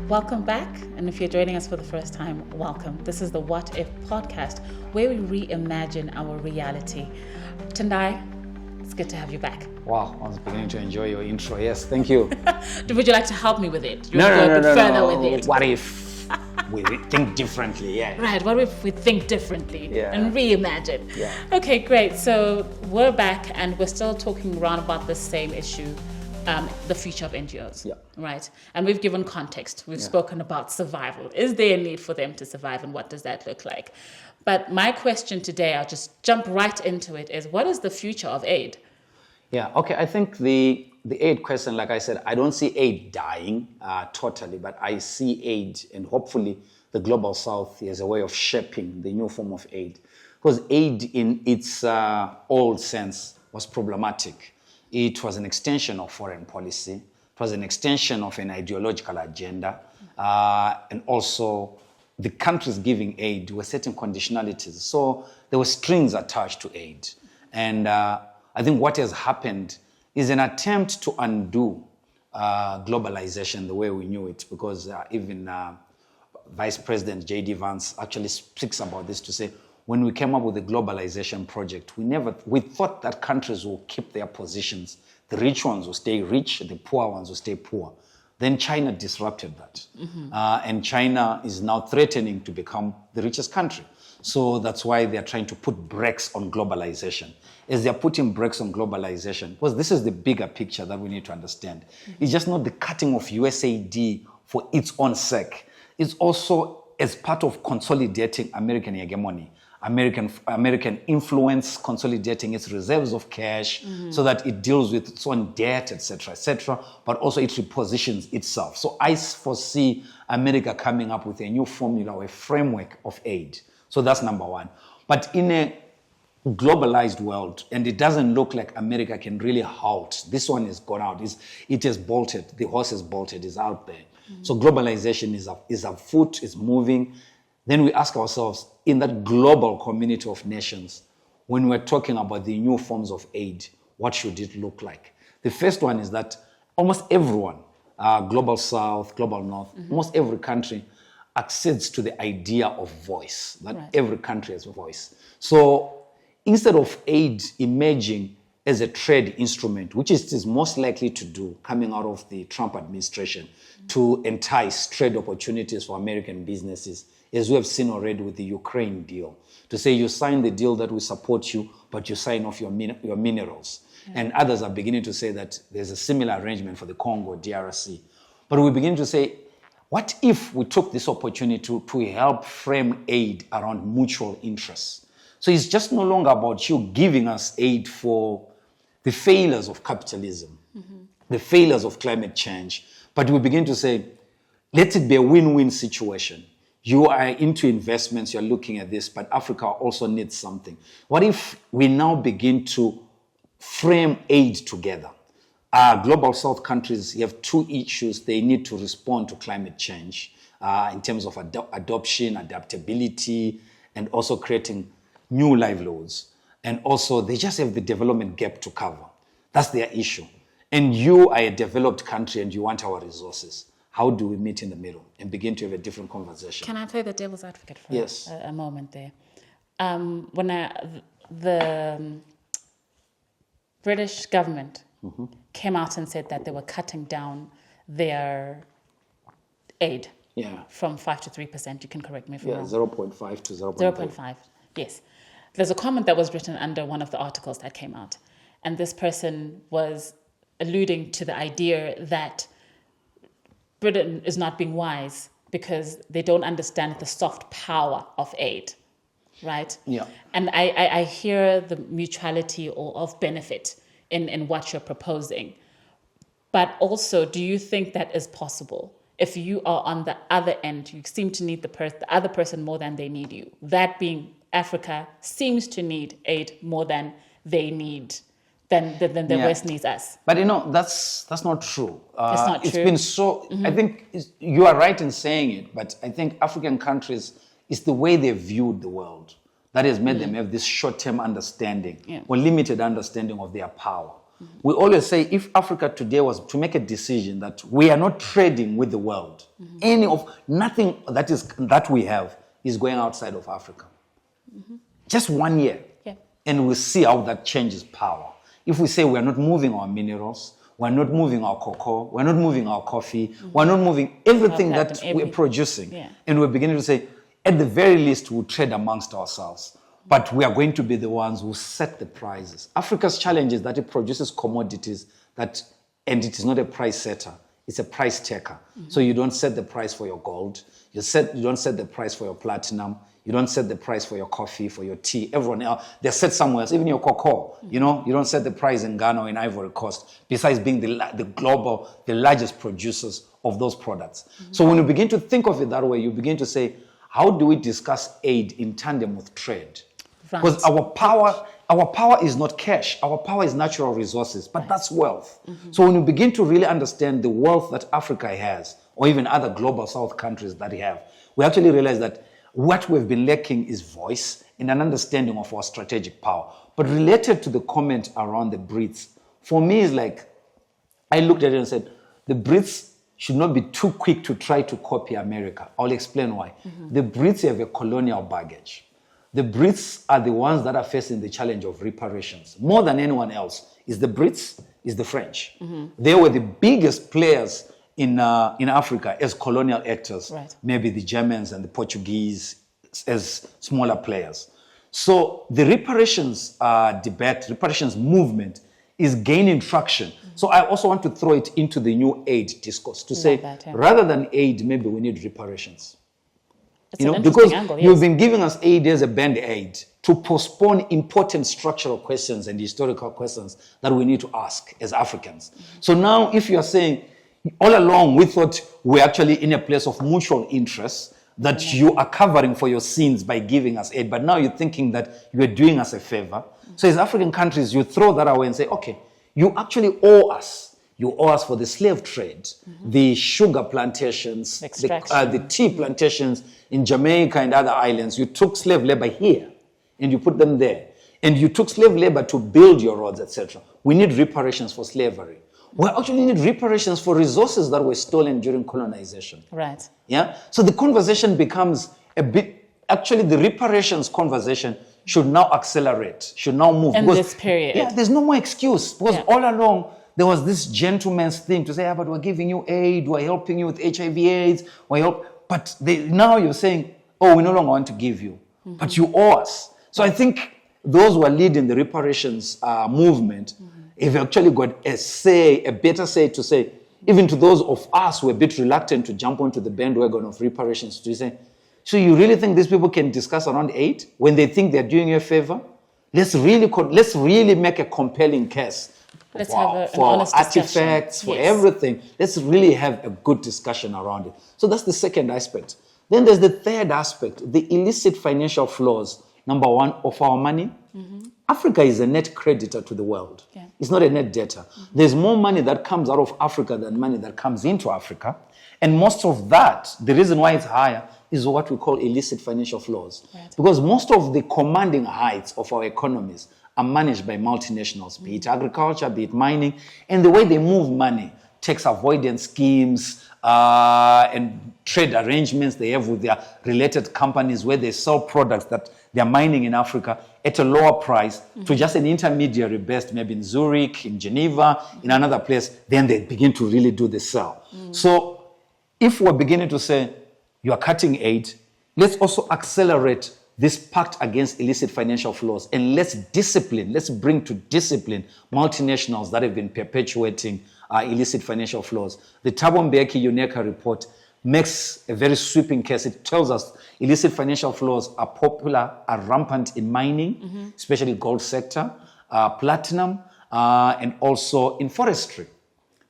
Welcome back, and if you're joining us for the first time, welcome. This is the What If podcast, where we reimagine our reality. Tendai, it's good to have you back. Wow, I was beginning to enjoy your intro. Yes, thank you. Would you like to help me with it? No. Further with it. What if we think differently? Yeah. Right, what if we think differently and reimagine? Yeah. Okay, great. So we're back and we're still talking around about the same issue, the future of NGOs. Yeah. Right. And we've given context. We've spoken about survival. Is there a need for them to survive, and what does that look like? But my question today, I'll just jump right into it, is what is the future of aid? Yeah, okay. I think the aid question, like I said, I don't see aid dying totally, but I see aid, and hopefully the Global South is a way of shaping the new form of aid. Because aid in its old sense was problematic. It was an extension of foreign policy. It was an extension of an ideological agenda. And also the countries giving aid were certain conditionalities. So there were strings attached to aid. And I think what has happened is an attempt to undo globalization the way we knew it, because even Vice President J.D. Vance actually speaks about this to say, when we came up with the globalization project, we thought that countries will keep their positions. The rich ones will stay rich, the poor ones will stay poor. Then China disrupted that. And China is now threatening to become the richest country. So that's why they're trying to put brakes on globalization. As they're putting brakes on globalization, because this is the bigger picture that we need to understand. It's just not the cutting of USAID for its own sake. It's also as part of consolidating American hegemony, American influence, consolidating its reserves of cash so that it deals with its own debt, etc., but also it repositions itself. So I foresee America coming up with a new formula or a framework of aid. So that's number one. But in a globalized world, and it doesn't look like America can really halt. This one has gone out. It has bolted. The horse has bolted. It's out there. So globalization is afoot, is moving. Then we ask ourselves, in that global community of nations, when we're talking about the new forms of aid, what should it look like? The first one is that almost everyone, Global South, Global North, almost every country accedes to the idea of voice, that every country has a voice. So instead of aid emerging as a trade instrument, which it is most likely to do coming out of the Trump administration, to entice trade opportunities for American businesses, as we have seen already with the Ukraine deal, to say you sign the deal that we support you, but you sign off your minerals. And others are beginning to say that there's a similar arrangement for the Congo, DRC. But we begin to say, what if we took this opportunity to help frame aid around mutual interests? So it's just no longer about you giving us aid for the failures of capitalism, the failures of climate change, but we begin to say, let it be a win-win situation. You are into investments, you're looking at this, but Africa also needs something. What if we now begin to frame aid together? Global South countries have two issues. They need to respond to climate change in terms of adoption, adaptability, and also creating new livelihoods. And also, they just have the development gap to cover. That's their issue. And you are a developed country and you want our resources. How do we meet in the middle and begin to have a different conversation? Can I play the devil's advocate for a moment there? The British government came out and said that they were cutting down their aid from 5 to 3%. You can correct me if I'm wrong. 0.5 to 0.5, yes. There's a comment that was written under one of the articles that came out. And this person was alluding to the idea that Britain is not being wise because they don't understand the soft power of aid, right? Yeah. And I hear the mutuality or of benefit in what you're proposing. But also, do you think that is possible? If you are on the other end, you seem to need the other person more than they need you. That being Africa seems to need aid more than they need, than the West needs us. But that's not true. It's not true. It's been so, I think you are right in saying it, but I think African countries, it's the way they viewed the world that has made them have this short-term understanding or limited understanding of their power. We always say if Africa today was to make a decision that we are not trading with the world, nothing that we have is going outside of Africa. Just 1 year. Yeah. And we'll see how that changes power. If we say we're not moving our minerals, we're not moving our cocoa, we're not moving our coffee, we're not moving everything that we're producing. Yeah. And we're beginning to say, at the very least, we'll trade amongst ourselves. But we are going to be the ones who set the prices. Africa's challenge is that it produces commodities and it is not a price setter, it's a price taker. So you don't set the price for your gold, you don't set the price for your platinum, you don't set the price for your coffee, for your tea. Everyone else, they're set somewhere else, even your cocoa. You don't set the price in Ghana or in Ivory Coast, besides being the largest producers of those products. So when you begin to think of it that way, you begin to say, how do we discuss aid in tandem with trade? Because our power is not cash. Our power is natural resources, but that's wealth. So when you begin to really understand the wealth that Africa has, or even other global South countries that have, we actually realize that what we've been lacking is voice and an understanding of our strategic power. But related to the comment around the Brits, for me, it's like, I looked at it and said, the Brits should not be too quick to try to copy America. I'll explain why. The Brits have a colonial baggage. The Brits are the ones that are facing the challenge of reparations. More than anyone else, is the Brits, is the French. They were the biggest players in Africa as colonial actors. Right. Maybe the Germans and the Portuguese as smaller players. So the reparations reparations movement is gaining traction. So I also want to throw it into the new aid discourse to say, rather than aid, maybe we need reparations. It's an because angle, yes. You've been giving us aid as a band-aid to postpone important structural questions and historical questions that we need to ask as Africans. So now if you are saying, all along we thought we're actually in a place of mutual interest, that you are covering for your sins by giving us aid, but now you're thinking that you're doing us a favor. So as African countries, you throw that away and say, okay, you actually owe us. You owe us for the slave trade, the sugar plantations, the tea plantations in Jamaica and other islands. You took slave labor here and you put them there. And you took slave labor to build your roads, etc. We need reparations for slavery. We actually need reparations for resources that were stolen during colonization. Right. Yeah. So the conversation becomes a bit, actually the reparations conversation should now accelerate, should now move. In this period. Yeah, there's no more excuse. Because all along, there was this gentleman's thing to say, but we're giving you aid, we're helping you with HIV/AIDS, but now you're saying, we no longer want to give you, but you owe us. So I think those who are leading the reparations movement have actually got a better say to say, even to those of us who are a bit reluctant to jump onto the bandwagon of reparations, to say, so you really think these people can discuss around aid when they think they're doing you a favor? Let's really make a compelling case. Let's have for artifacts, for everything. Let's really have a good discussion around it. So that's the second aspect. Then there's the third aspect, the illicit financial flows, number one, of our money. Africa is a net creditor to the world. Yeah. It's not a net debtor. There's more money that comes out of Africa than money that comes into Africa. And most of that, the reason why it's higher, is what we call illicit financial flows. Right. Because most of the commanding heights of our economies are managed by multinationals, be it agriculture, be it mining, and the way they move money, tax avoidance schemes and trade arrangements they have with their related companies where they sell products that they're mining in Africa at a lower price to just an intermediary based maybe in Zurich, in Geneva, in another place, then they begin to really do the sell. So if we're beginning to say, you are cutting aid, let's also accelerate this pact against illicit financial flows, and let's bring to discipline multinationals that have been perpetuating illicit financial flows. The Thabo Mbeki-UNECA report makes a very sweeping case. It tells us illicit financial flows are rampant in mining, especially gold sector, platinum, and also in forestry.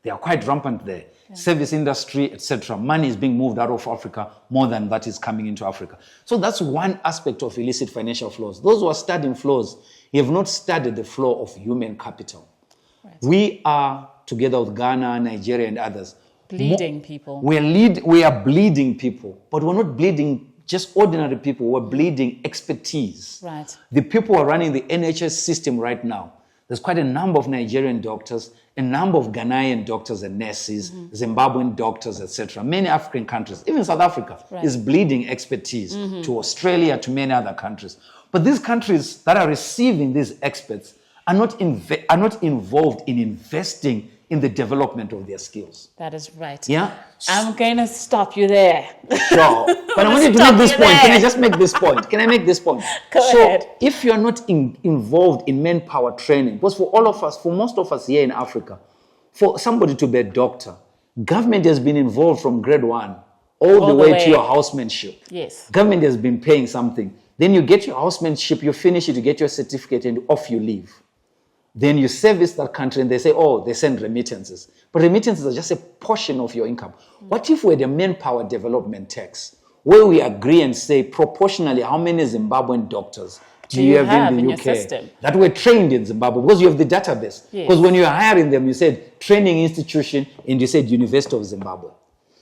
They are quite rampant there. Service industry, etc. Money is being moved out of Africa more than that is coming into Africa. So that's one aspect of illicit financial flows. Those who are studying flows have not studied the flow of human capital. Right. We are, together with Ghana, Nigeria, and others, bleeding people. We are bleeding people, but we're not bleeding just ordinary people. We're bleeding expertise. Right. The people who are running the NHS system right now, There's quite a number of Nigerian doctors, a number of Ghanaian doctors and nurses, Zimbabwean doctors, etc. Many African countries, even South Africa, is bleeding expertise to Australia, to many other countries. But these countries that are receiving these experts are not involved in investing in the development of their skills. That is right. Yeah? I'm going to stop you there. Sure. But I wanted to make this point. Can I just make this point? Can I make this point? Go ahead. If you're not involved in manpower training, because for all of us, for most of us here in Africa, for somebody to be a doctor, government has been involved from grade 1 all the way to your housemanship. Yes. Government has been paying something. Then you get your housemanship, you finish it, you get your certificate, and off you leave. Then you service that country and they say, oh, they send remittances. But remittances are just a portion of your income. What if we had a manpower development tax where we agree and say proportionally how many Zimbabwean doctors do you have in the UK that were trained in Zimbabwe? Because you have the database. Because when you're hiring them, you said training institution and you said University of Zimbabwe.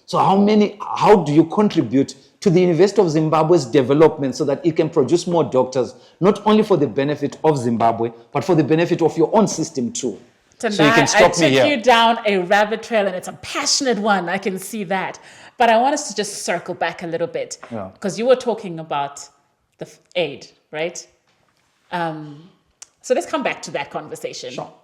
So how do you contribute to the University of Zimbabwe's development so that it can produce more doctors, not only for the benefit of Zimbabwe, but for the benefit of your own system too? Tonight, so you can stop I took you down a rabbit trail, and it's a passionate one. I can see that. But I want us to just circle back a little bit, because you were talking about the aid, right? So let's come back to that conversation. Sure.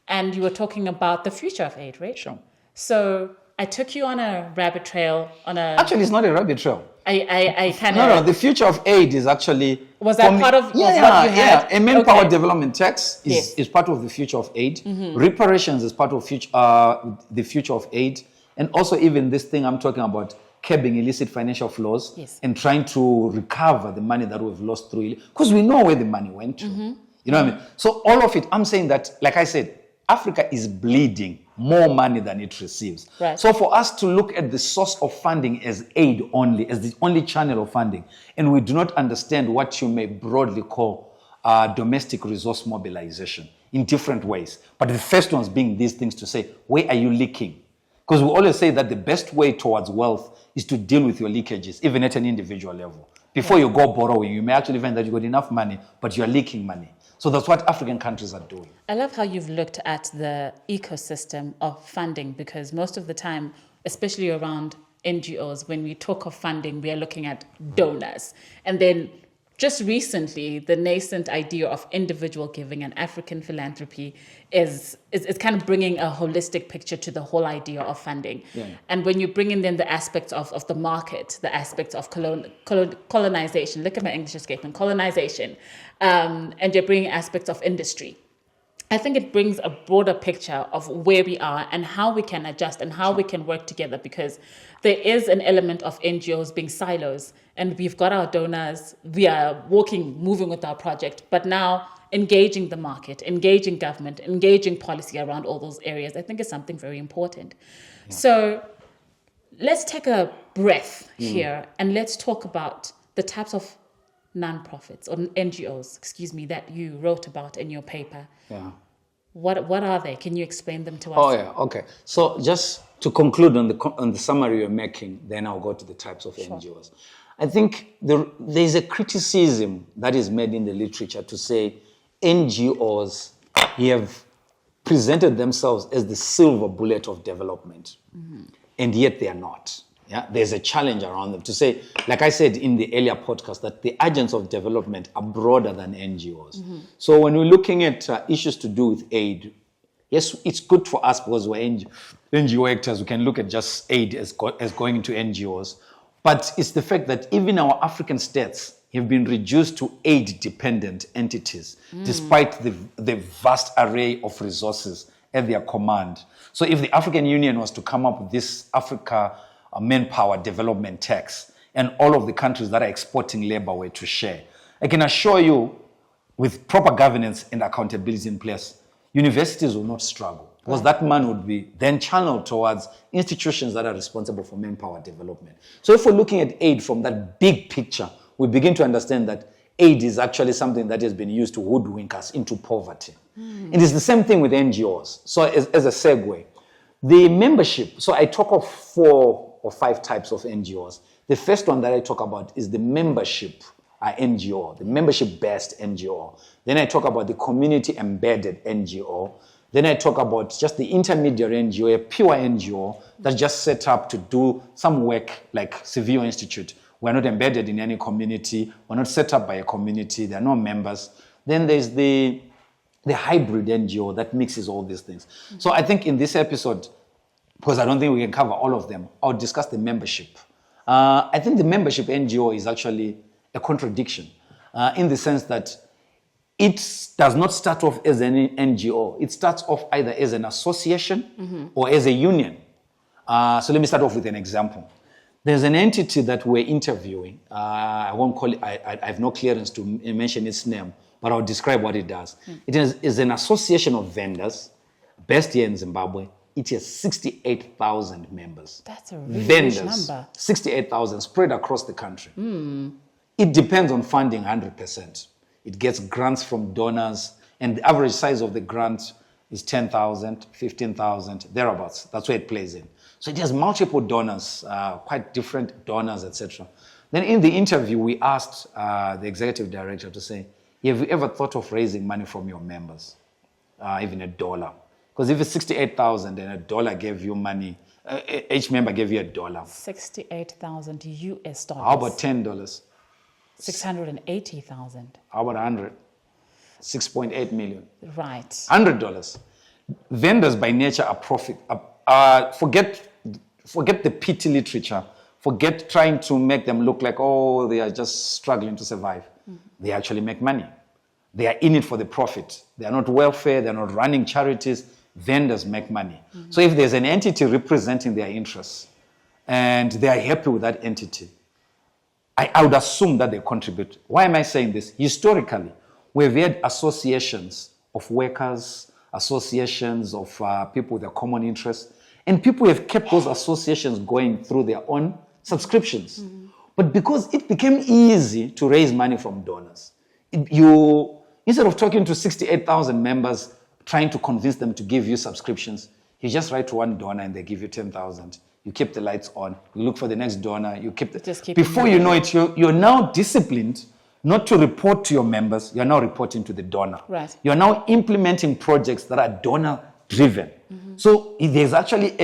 And you were talking about the future of aid, right? Sure. So I took you on a rabbit trail Actually, it's not a rabbit trail. I kind of... No, the future of aid is actually... Was that part of what you had? A manpower development tax is part of the future of aid. Reparations is part of the future of aid. And also even this thing I'm talking about, curbing illicit financial flows and trying to recover the money that we've lost through... Because we know where the money went to. You know what I mean? So all of it, I'm saying that, like I said, Africa is bleeding more money than it receives. Right. So for us to look at the source of funding as aid only, as the only channel of funding, and we do not understand what you may broadly call domestic resource mobilization in different ways. But the first ones being these things to say, where are you leaking? Because we always say that the best way towards wealth is to deal with your leakages, even at an individual level. Before you go borrowing, you may actually find that you've got enough money, but you're leaking money. So that's what African countries are doing. I love how you've looked at the ecosystem of funding, because most of the time, especially around NGOs, when we talk of funding, we are looking at donors. And then just recently, the nascent idea of individual giving and African philanthropy is kind of bringing a holistic picture to the whole idea of funding. And when you bring in then the aspects of the market, the aspects of colonization, look at my English escaping, colonization, and you're bringing aspects of industry. I think it brings a broader picture of where we are and how we can adjust and how we can work together, because there is an element of NGOs being silos, and we've got our donors, we are moving with our project, but now engaging the market, engaging government, engaging policy around all those areas, I think is something very important. So let's take a breath here and let's talk about the types of nonprofits or NGOs, that you wrote about in your paper. What are they? Can you explain them to us? Okay. So just to conclude on the summary you're making, then I'll go to the types of NGOs. I think there's a criticism that is made in the literature to say NGOs have presented themselves as the silver bullet of development, and yet they are not. There's a challenge around them to say, like I said in the earlier podcast, that the agents of development are broader than NGOs. So when we're looking at issues to do with aid, yes, it's good for us because we're NGO actors. We can look at just aid as going into NGOs. But it's the fact that even our African states have been reduced to aid-dependent entities, despite the vast array of resources at their command. So if the African Union was to come up with this Africa manpower development tax, and all of the countries that are exporting labor were to share, I can assure you, with proper governance and accountability in place, universities will not struggle, because that money would be then channeled towards institutions that are responsible for manpower development. So if we're looking at aid from that big picture, we begin to understand that aid is actually something that has been used to hoodwink us into poverty. And it's the same thing with NGOs. So as a segue, the membership, so I talk of 4 or 5 types of NGOs. The first one that I talk about is the membership NGO, the membership-based NGO. Then I talk about the community-embedded NGO. Then I talk about just the intermediary NGO, a pure NGO that's just set up to do some work like Seville Institute. We're not embedded in any community. We're not set up by a community. There are no members. Then there's the hybrid NGO that mixes all these things. So I think in this episode, because I don't think we can cover all of them, I'll discuss the membership. I think the membership NGO is actually a contradiction in the sense that it does not start off as an NGO. It starts off either as an association or as a union. So let me start off with an example. There's an entity that we're interviewing. I won't call it, I have no clearance to mention its name, but I'll describe what it does. It is an association of vendors based here in Zimbabwe. It has 68,000 members. That's a really huge number. 68,000 spread across the country. It depends on funding 100%. It gets grants from donors, and the average size of the grant is 10,000, 15,000, thereabouts. That's where it plays in. So it has multiple donors, quite different donors, etc. Then in the interview, we asked the executive director to say, have you ever thought of raising money from your members, even $1? Because if it's 68,000 and $1 gave you money, each member gave you $1. 68,000 US dollars. How about $10? 680,000. How about 100? 6.8 million. Right. $100. Vendors by nature are profit. Forget the pity literature. Forget trying to make them look like, oh, they are just struggling to survive. They actually make money. They are in it for the profit. They are not welfare. They are not running charities. Vendors make money. So if there's an entity representing their interests and they are happy with that entity, I would assume that they contribute. Why am I saying this? Historically, we've had associations of workers, associations of people with a common interest, and people have kept those associations going through their own subscriptions. But because it became easy to raise money from donors, instead of talking to 68,000 members, trying to convince them to give you subscriptions, you just write to one donor and they give you 10,000. You keep the lights on. You look for the next donor. You keep before you know it, you're now disciplined not to report to your members. You're now reporting to the donor. Right. You're now implementing projects that are donor-driven. So there's actually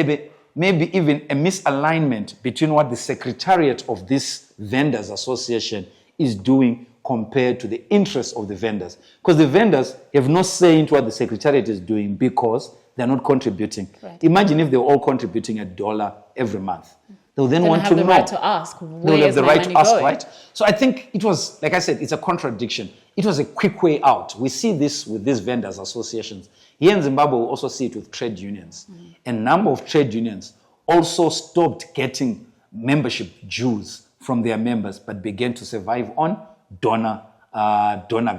maybe even a misalignment between what the secretariat of this vendors association is doing compared to the interests of the vendors. Because the vendors have no say into what the secretariat is doing because they're not contributing. Right. Imagine if they're all contributing $1 every month. They'll then want to know. They'll have the right to ask, where They'll have is the my right money to ask, going? right? So I think it was, like I said, it's a contradiction. It was a quick way out. We see this with these vendors associations. Here in Zimbabwe, we also see it with trade unions. A number of trade unions also stopped getting membership dues from their members, but began to survive on donor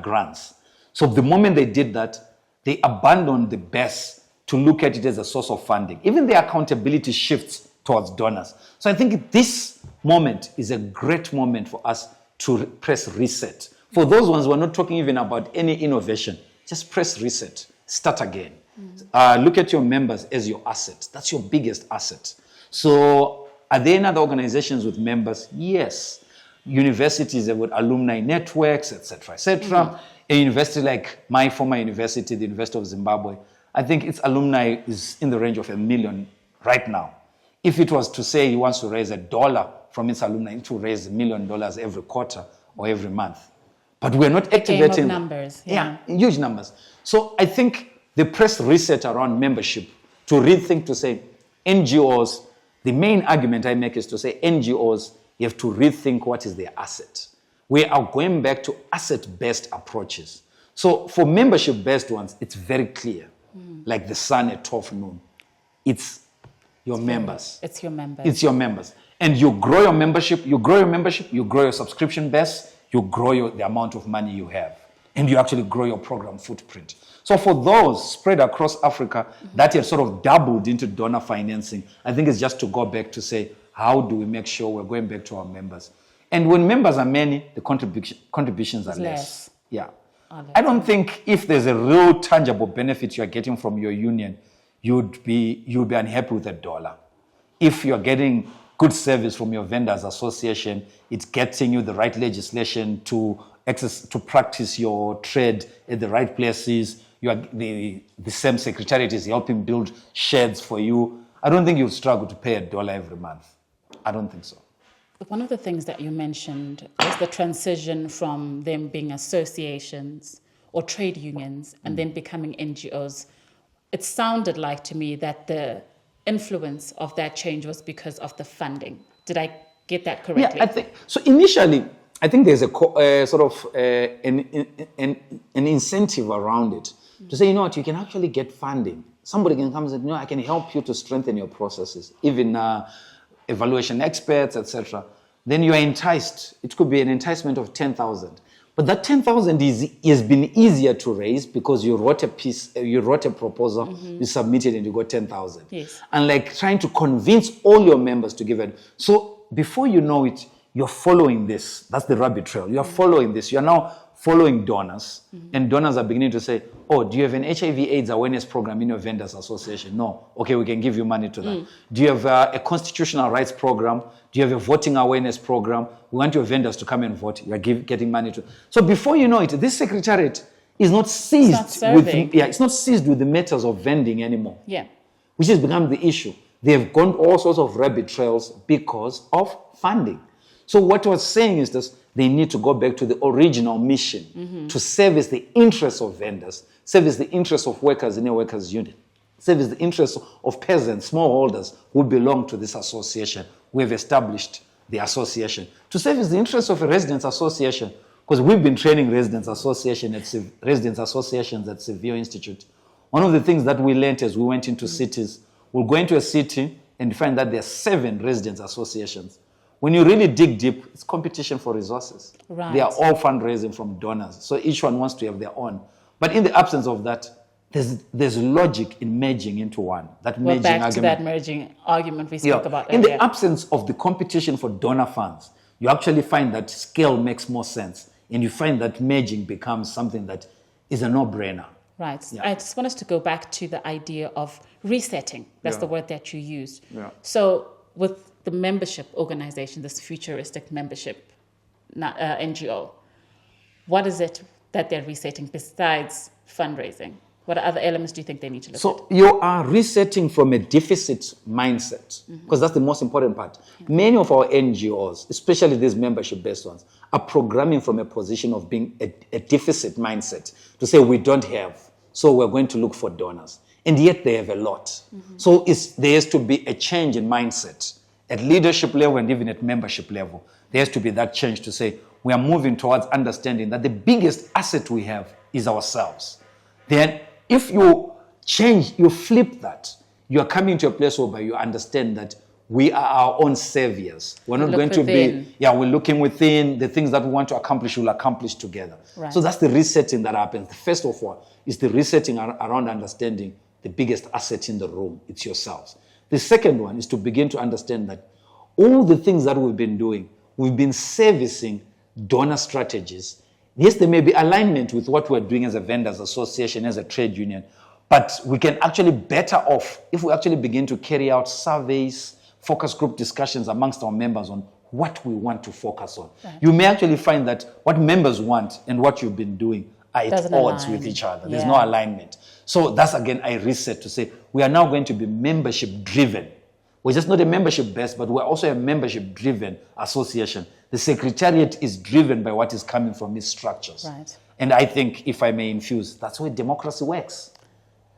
grants. So the moment they did that, they abandoned the best to look at it as a source of funding. Even the accountability shifts towards donors. So I think this moment is a great moment for us to press reset. For those ones who are not talking even about any innovation, just press reset, start again. Look at your members as your asset. That's your biggest asset. So are there any other organizations with members? Yes. Universities have got alumni networks, etc., etc. A university like my former university, the University of Zimbabwe, I think its alumni is in the range of 1 million right now. If it was to say he wants to raise $1 from its alumni, it will raise $1 million every quarter or every month. But we're not activating game of numbers. Yeah, huge numbers. So I think the press reset around membership to rethink to say NGOs, the main argument I make is to say NGOs, you have to rethink what is their asset. We are going back to asset-based approaches. So for membership-based ones, it's very clear, like the sun at 12 noon. It's your members. It's your members. It's your members. And you grow your membership, you grow your subscription base, you grow the amount of money you have. And you actually grow your program footprint. So for those spread across Africa that have sort of doubled into donor financing, I think it's just to go back to say, how do we make sure we're going back to our members? And when members are many, the contributions are less. Yeah. I don't think if there's a real tangible benefit you're getting from your union, you'd be unhappy with $1. If you're getting, good service from your vendors association. It's getting you the right legislation to practice your trade at the right places. The same secretariat is helping build sheds for you. I don't think you'll struggle to pay $1 every month. I don't think so. One of the things that you mentioned was the transition from them being associations or trade unions and then becoming NGOs. It sounded like to me that the influence of that change was because of the funding. Did I get that correctly? Yeah, I think so. Initially, I think there's a sort of an incentive around it to say, you know what, you can actually get funding. Somebody can come and say, you know, I can help you to strengthen your processes, even evaluation experts, etc. Then you are enticed. It could be an enticement of 10,000. But that 10,000 has been easier to raise because you wrote a proposal, you submitted and you got 10,000. Yes. And like trying to convince all your members to give it. So before you know it, you're following this. That's the rabbit trail. You're following this. You're now following donors. And donors are beginning to say, oh, do you have an HIV/AIDS awareness program in your vendors association? No. Okay, we can give you money to that. Do you have a constitutional rights program? Do you have a voting awareness program? We want your vendors to come and vote. You're getting money to. So before you know it, this secretariat is not seized it's not seized with the matters of vending anymore. Yeah. Which has become the issue. They have gone all sorts of rabbit trails because of funding. So what I was saying is that they need to go back to the original mission to service the interests of vendors, service the interests of workers in a workers' union, service the interests of peasants, smallholders who belong to this association. We have established the association to service the interests of a residents' association, because we've been training residents' associations at Seville Institute. One of the things that we learned as we went into cities, we'll go into a city and find that there are 7 residents' associations. When you really dig deep, it's competition for resources. Right. They are all fundraising from donors. So each one wants to have their own. But in the absence of that, there's logic in merging into one. We're back to that merging argument we spoke about earlier. In the absence of the competition for donor funds, you actually find that scale makes more sense. And you find that merging becomes something that is a no-brainer. Right. Yeah. I just want us to go back to the idea of resetting. That's the word that you used. Yeah. So with the membership organization, this futuristic membership NGO, what is it that they're resetting besides fundraising? What other elements do you think they need to look at? So you are resetting from a deficit mindset, because that's the most important part. Many of our NGOs, especially these membership-based ones, are programming from a position of being a deficit mindset, to say we don't have, so we're going to look for donors. And yet they have a lot. So there has to be a change in mindset. At leadership level and even at membership level, there has to be that change to say we are moving towards understanding that the biggest asset we have is ourselves. Then if you change, you flip that, you are coming to a place where you understand that we are our own saviors. We're not going to be, we're looking within. The things that we want to accomplish, we'll accomplish together. Right. So that's the resetting that happens. The first of all is the resetting around understanding the biggest asset in the room, it's yourselves. The second one is to begin to understand that all the things that we've been doing, we've been servicing donor strategies. Yes, there may be alignment with what we're doing as a vendors association, as a trade union, but we can actually better off if we actually begin to carry out surveys, focus group discussions amongst our members on what we want to focus on. Right. You may actually find that what members want and what you've been doing are at odds with each other. There's no alignment. So that's, again, I reset to say we are now going to be membership-driven. We're just not a membership-based, but we're also a membership-driven association. The secretariat is driven by what is coming from its structures. Right. And I think, if I may infuse, that's where democracy works.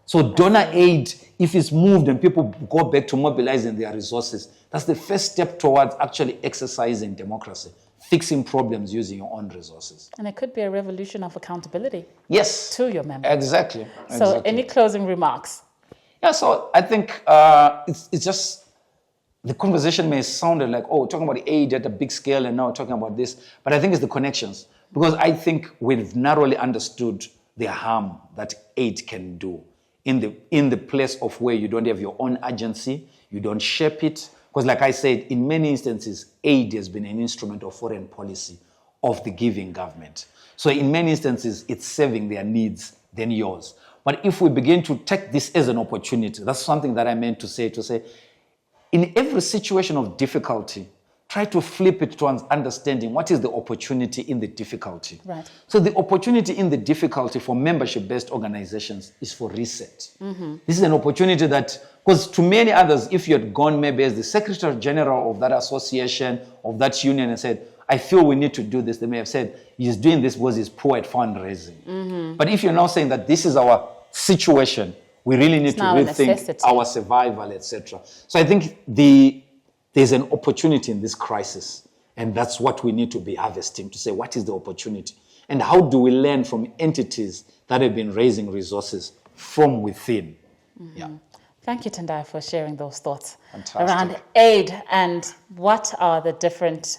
So donor aid, if it's moved and people go back to mobilizing their resources, that's the first step towards actually exercising democracy, fixing problems using your own resources. And it could be a revolution of accountability. Yes. To your members. Exactly. So any closing remarks? Yeah, so I think it's just, the conversation may sound like, oh, talking about aid at a big scale and now talking about this, but I think it's the connections. Because I think we've narrowly understood the harm that aid can do in the place of where you don't have your own agency, you don't shape it. Because like I said, in many instances, aid has been an instrument of foreign policy of the giving government. So in many instances, it's serving their needs than yours. But if we begin to take this as an opportunity, that's something that I meant to say, in every situation of difficulty, try to flip it to understanding what is the opportunity in the difficulty. Right. So the opportunity in the difficulty for membership-based organizations is for reset. This is an opportunity that, because to many others, if you had gone maybe as the Secretary General of that association, of that union, and said, I feel we need to do this, they may have said, he's doing this because he's poor at fundraising. But if you're now saying that this is our situation, we really need to rethink our survival, etc. So I think there's an opportunity in this crisis, and that's what we need to be harvesting, to say what is the opportunity and how do we learn from entities that have been raising resources from within. Yeah. Thank you, Tendai, for sharing those thoughts Fantastic. around aid and what are the different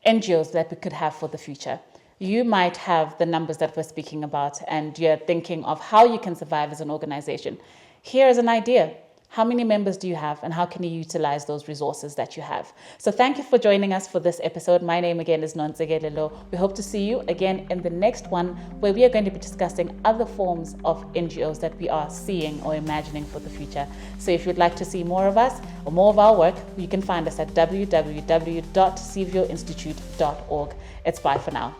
NGOs that we could have for the future. You might have the numbers that we're speaking about and you're thinking of how you can survive as an organization. Here is an idea. How many members do you have and how can you utilize those resources that you have? So thank you for joining us for this episode. My name again is Nontsege Lelo. We hope to see you again in the next one where we are going to be discussing other forms of NGOs that we are seeing or imagining for the future. So if you'd like to see more of us or more of our work, you can find us at www.cvoinstitute.org. It's bye for now.